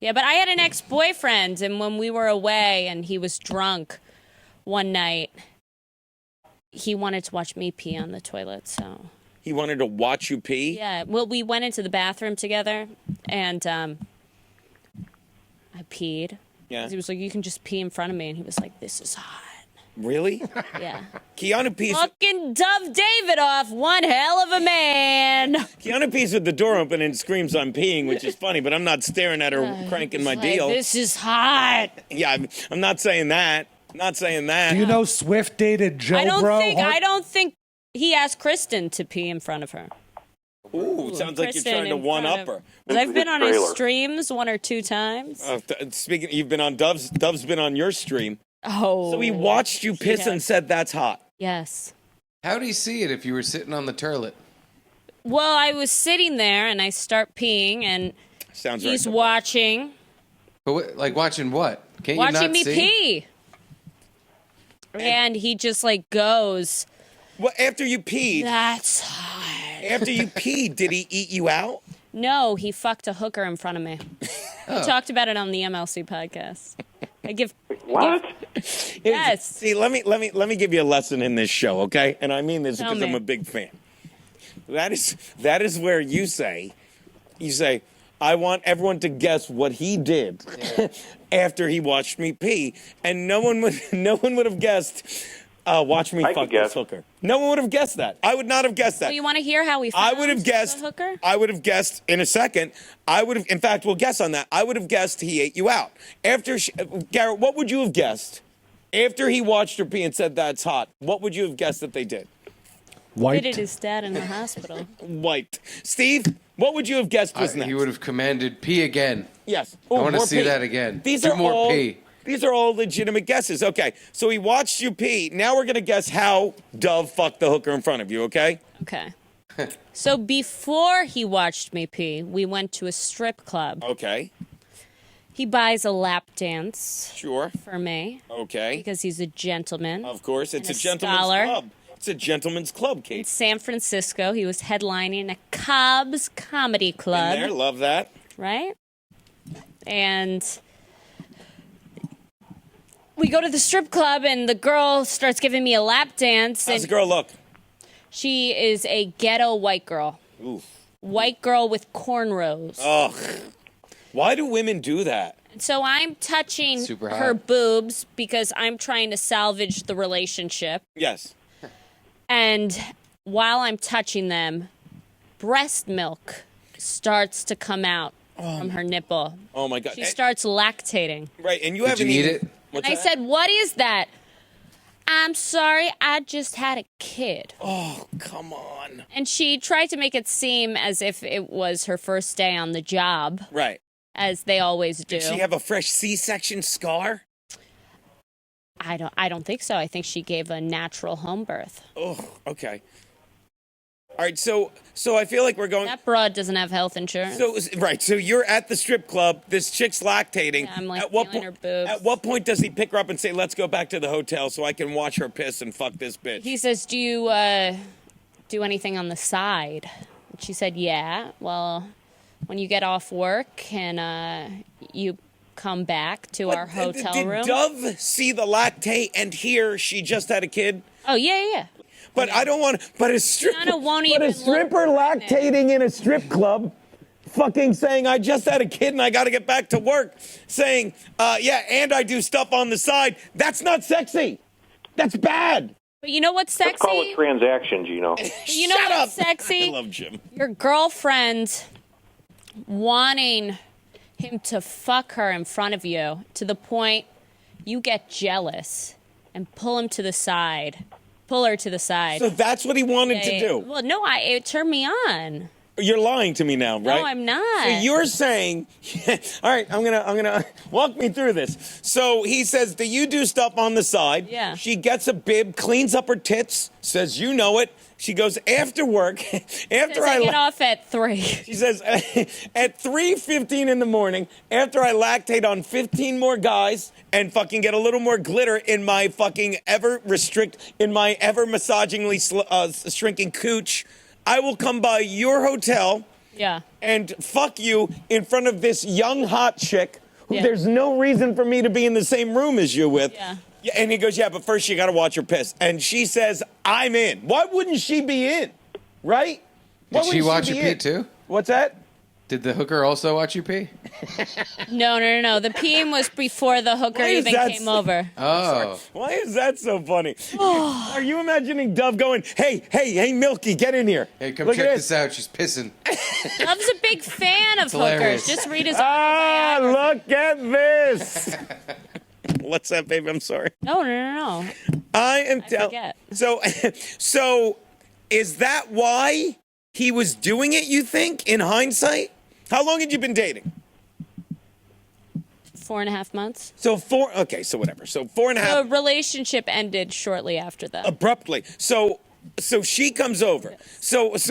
Yeah, but I had an ex-boyfriend, and when we were away and he was drunk one night, he wanted to watch me pee on the toilet, so... He wanted to watch you pee? Yeah, well, we went into the bathroom together, and I peed. Yeah. He was like, you can just pee in front of me, and he was like, this is hot. Really? Yeah. Keanu pees. Fucking Dove Davidoff, one hell of a man. Keanu pees with the door open and screams, I'm peeing, which is funny, but I'm not staring at her cranking my deal. This is hot. Yeah, I'm not saying that. Not saying that. Do you know Swift dated Joe I Bro? don't think he asked Kristen to pee in front of her. Ooh, sounds like you're trying to one-up her. I've been on his streams 1 or 2 times. Speaking, you've been on Dove's. Dove's been on your stream. Oh. So he watched you piss and said that's hot. Yes. How'd he see it if you were sitting on the toilet? Well, I was sitting there and I start peeing and he's watching. But like watching what? Can't watching you not me see? pee. And he just like goes. Well, after you peed. That's hot. After you peed, did he eat you out? No, he fucked a hooker in front of me. We talked about it on the MLC podcast. What? Yes. See, let me give you a lesson in this show, okay? And I mean this because I'm a big fan. That is where you say, I want everyone to guess what he did after he watched me pee, and no one would have guessed. Watch me fuck this hooker. No one would have guessed that. I would not have guessed that. So you want to hear how we found I would have guessed the hooker? I would have guessed in a second. In fact, we'll guess on that. I would have guessed he ate you out. Garrett, what would you have guessed? After he watched her pee and said that's hot, what would you have guessed that they did? Wiped. Visited his dad in the hospital. Wiped. Steve, what would you have guessed was next? He would have commanded pee again. Yes. I want to see that again. Do more pee. These are all legitimate guesses. Okay, so he watched you pee. Now we're going to guess how Dove fucked the hooker in front of you, okay? Okay. So before he watched me pee, we went to a strip club. Okay. He buys a lap dance. Sure. For me. Okay. Because he's a gentleman. Of course, it's a gentleman's club. It's a gentleman's club, Kate. In San Francisco, he was headlining a Cobb's Comedy Club. In there, love that. Right? And we go to the strip club, and the girl starts giving me a lap dance. How's the girl look? She is a ghetto white girl. Oof. White girl with cornrows. Ugh. Why do women do that? So I'm touching her boobs because I'm trying to salvage the relationship. Yes. And while I'm touching them, breast milk starts to come out from her nipple. Oh, my God. She starts lactating. Right, and you haven't eat it? And I said, what is that? I'm sorry, I just had a kid. Oh, come on. And she tried to make it seem as if it was her first day on the job. Right. As they always do. Did she have a fresh C-section scar? I don't think so. I think she gave a natural home birth. Oh, okay. All right, so I feel like we're going... That broad doesn't have health insurance. So you're at the strip club. This chick's lactating. Yeah, I'm like feeling her boobs. At what point does he pick her up and say, let's go back to the hotel so I can watch her piss and fuck this bitch? He says, do you do anything on the side? And she said, yeah. Well, when you get off work and you come back to our hotel room. Did Dove see the lactate and hear she just had a kid? Oh, yeah. But I don't want. But a stripper lactating in a strip club, fucking saying I just had a kid and I got to get back to work, saying and I do stuff on the side. That's not sexy. That's bad. But you know what's sexy? Let's call it transactions, you know. You know what's sexy? I love Jim. Your girlfriend wanting him to fuck her in front of you to the point you get jealous and pull him to the side. Pull her to the side. So that's what he wanted to do. Well, no, it turned me on. You're lying to me now, right? No, I'm not. So you're saying, all right, I'm gonna walk me through this. So he says, do you do stuff on the side? Yeah. She gets a bib, cleans up her tits, says, you know it. She goes, after work, after I get off at 3. She says, at 3:15 in the morning, after I lactate on 15 more guys and fucking get a little more glitter in my fucking ever massagingly shrinking cooch, I will come by your hotel Yeah. And fuck you in front of this young hot chick who there's no reason for me to be in the same room as you with. Yeah. And he goes, yeah, but first you got to watch her piss. And she says, I'm in. Why wouldn't she be in? Right? Did she watch you pee too? What's that? Did the hooker also watch you pee? No. The peeing was before the hooker even came over. Oh. Why is that so funny? Are you imagining Dove going, hey, Milky, get in here. Hey, come Look check at this out. She's pissing. Dove's a big fan of hookers. hilarious. Just read his Look at this. What's that, baby? I'm sorry. No. I am forget. So is that why he was doing it, you think, in hindsight? How long had you been dating? 4.5 months. So whatever. So 4.5. The relationship ended shortly after that. Abruptly. So she comes over. Yes.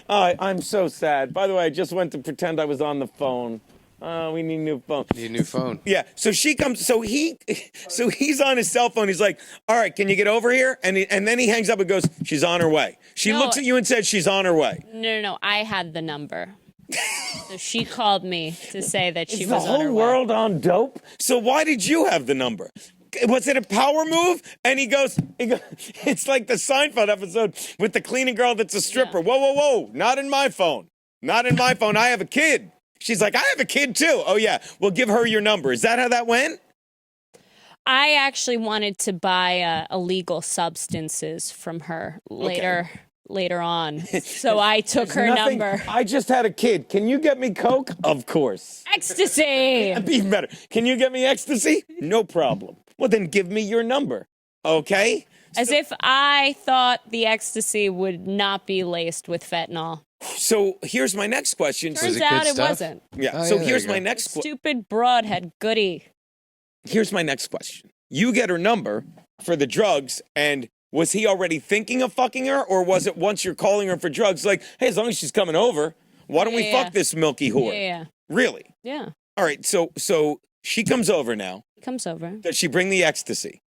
I'm so sad. By the way, I just went to pretend I was on the phone. We need a new phone. Need a new phone. Yeah. So she comes. So he's on his cell phone. He's like, "All right, can you get over here?" And then he hangs up and goes, "She's on her way." She looks at you and says, "She's on her way." No. I had the number. So she called me to say that she Is was the on her whole way. world on dope? So why did you have the number? Was it a power move? And he goes, it's like the Seinfeld episode with the cleaning girl that's a stripper. Yeah. Whoa. Not in my phone. Not in my phone. I have a kid. She's like, I have a kid too. Oh, yeah. Well, give her your number. Is that how that went? I actually wanted to buy illegal substances from her later on. So I took her number. I just had a kid. Can you get me Coke? Of course. Ecstasy. Even better. Can you get me Ecstasy? No problem. Well, then give me your number. Okay? As if I thought the Ecstasy would not be laced with fentanyl. So here's my next question. Turns it out good it stuff? wasn't. Yeah. Oh, So yeah, there here's you my go. next question. Stupid broad had goody. Here's my next question. You get her number for the drugs, and was he already thinking of fucking her, or was it once you're calling her for drugs, like, hey, as long as she's coming over, why don't we Yeah. fuck this milky whore? Yeah. Really? Yeah. All right. So she comes over now. He comes over. Does she bring the ecstasy?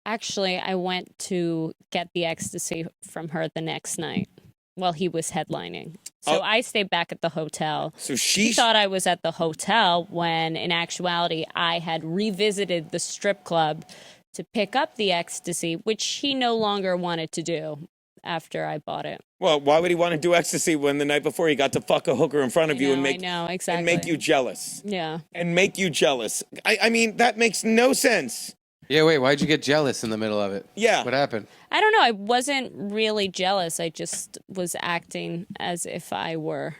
Actually, I went to get the Ecstasy from her the next night while he was headlining. So Oh. I stayed back at the hotel. So She thought I was at the hotel when, in actuality, I had revisited the strip club to pick up the Ecstasy, which he no longer wanted to do after I bought it. Well, why would he want to do ecstasy when the night before he got to fuck a hooker in front of you and I know, exactly. and make you jealous? Yeah. And make you jealous. I mean, that makes no sense. Yeah, wait, why'd you get jealous in the middle of it? Yeah. What happened? I don't know. I wasn't really jealous. I just was acting as if I were.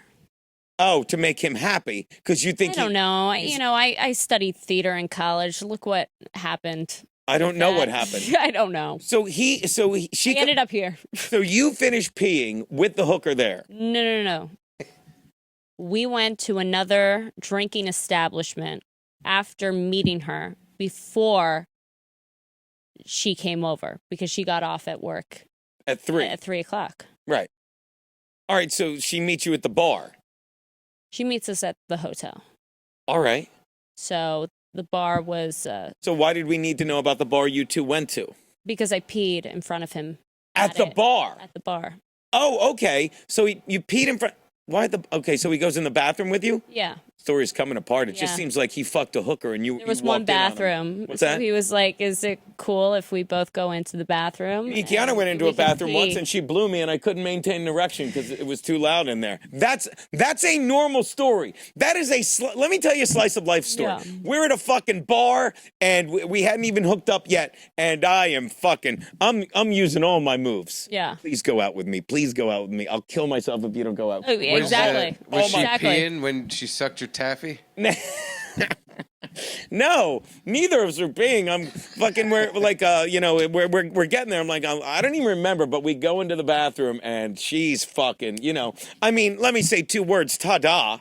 Oh, to make him happy because you think I don't know. I studied theater in college. Look what happened. I don't know what happened. I don't know. She I ended up here. So you finished peeing with the hooker there. No. We went to another drinking establishment after meeting her before she came over because she got off at work At 3. at 3:00. Right. All right, so she meets you at the bar. She meets us at the hotel. All right. So the bar was So why did we need to know about the bar you two went to? because I peed in front of him At the bar. At the bar. Oh, okay. So you peed in front. Why okay, so he goes in the bathroom with you? Yeah. Story's coming apart. It just Yeah. seems like he fucked a hooker and you There was you one walked in on him. bathroom. What's so that? he was like, is it cool if we both go into the bathroom? Kiana and went into we a can bathroom pee? once and she blew me and I couldn't maintain an erection because it was too loud in there. That's a normal story. That is let me tell you a slice of life story. Yeah. We're at a fucking bar and we hadn't even hooked up yet and I am fucking, I'm using all my moves. Yeah. Please go out with me. Please go out with me. I'll kill myself if you don't go out. Oh, with me. exactly. Was she Exactly. peeing when she sucked your taffy? No, neither of us are peeing. I'm fucking. We're like, we're getting there. I'm like, I don't even remember, but we go into the bathroom and she's fucking. I mean, let me say 2 words. Ta-da,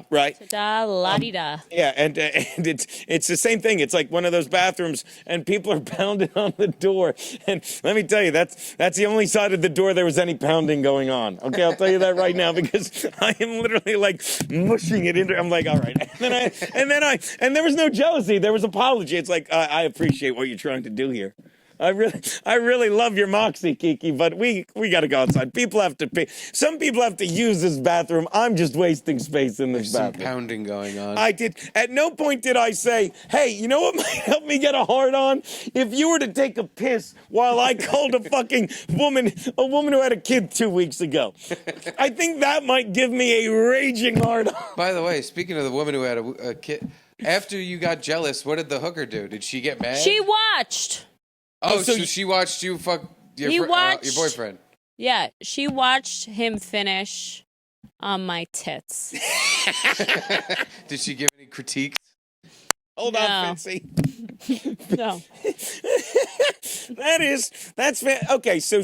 right? Da la di da. Yeah, and it's the same thing. It's like one of those bathrooms, and people are pounding on the door. And let me tell you, that's the only side of the door there was any pounding going on. Okay, I'll tell you that right now because I am literally like mushing it into. I'm like, all right, and there was no jealousy. There was apology. It's like I appreciate what you're trying to do here. I really love your moxie, Kiki, but we got to go outside. People have to pee. Some people have to use this bathroom. I'm just wasting space in this There's some bathroom. pounding going on. I did. At no point did I say, hey, you know what might help me get a hard on? If you were to take a piss while I called a fucking woman who had a kid 2 weeks ago. I think that might give me a raging hard on. By the way, speaking of the woman who had a kid, after you got jealous, what did the hooker do? Did she get mad? She watched. Oh, so she watched you fuck your, He your watched- boyfriend. Yeah, she watched him finish on my tits. Did she give any critiques? Hold No. on, Fancy. No. That's okay. So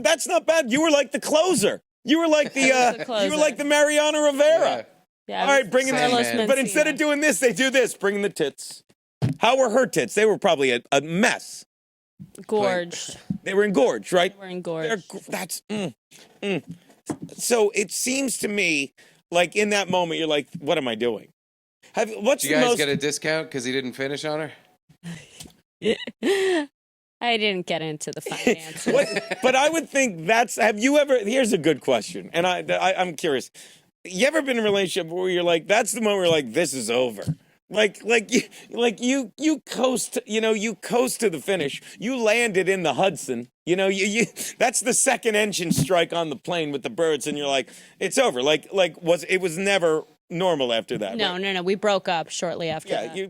that's not bad. You were like the closer. You were like the closer. you were like the Mariano Rivera. Yeah, All right, bringing Carlos the. Mencia. But instead of doing this, they do this. Bringing the tits. How were her tits? They were probably a mess. Gorged. They were engorged, right? We're engorged. That's. So it seems to me like in that moment you're like, what am I doing? What's Did you the guys most? get a discount because he didn't finish on her? I didn't get into the finances. But I would think that's. Have you ever? Here's a good question, and I'm curious. You ever been in a relationship where you're like, that's the moment where you're like, this is over. Like you coast, you coast to the finish. You landed in the Hudson. You that's the second engine strike on the plane with the birds, and you're like, it's over. It was never normal after that. No, right? no, no. We broke up shortly after Yeah, that. you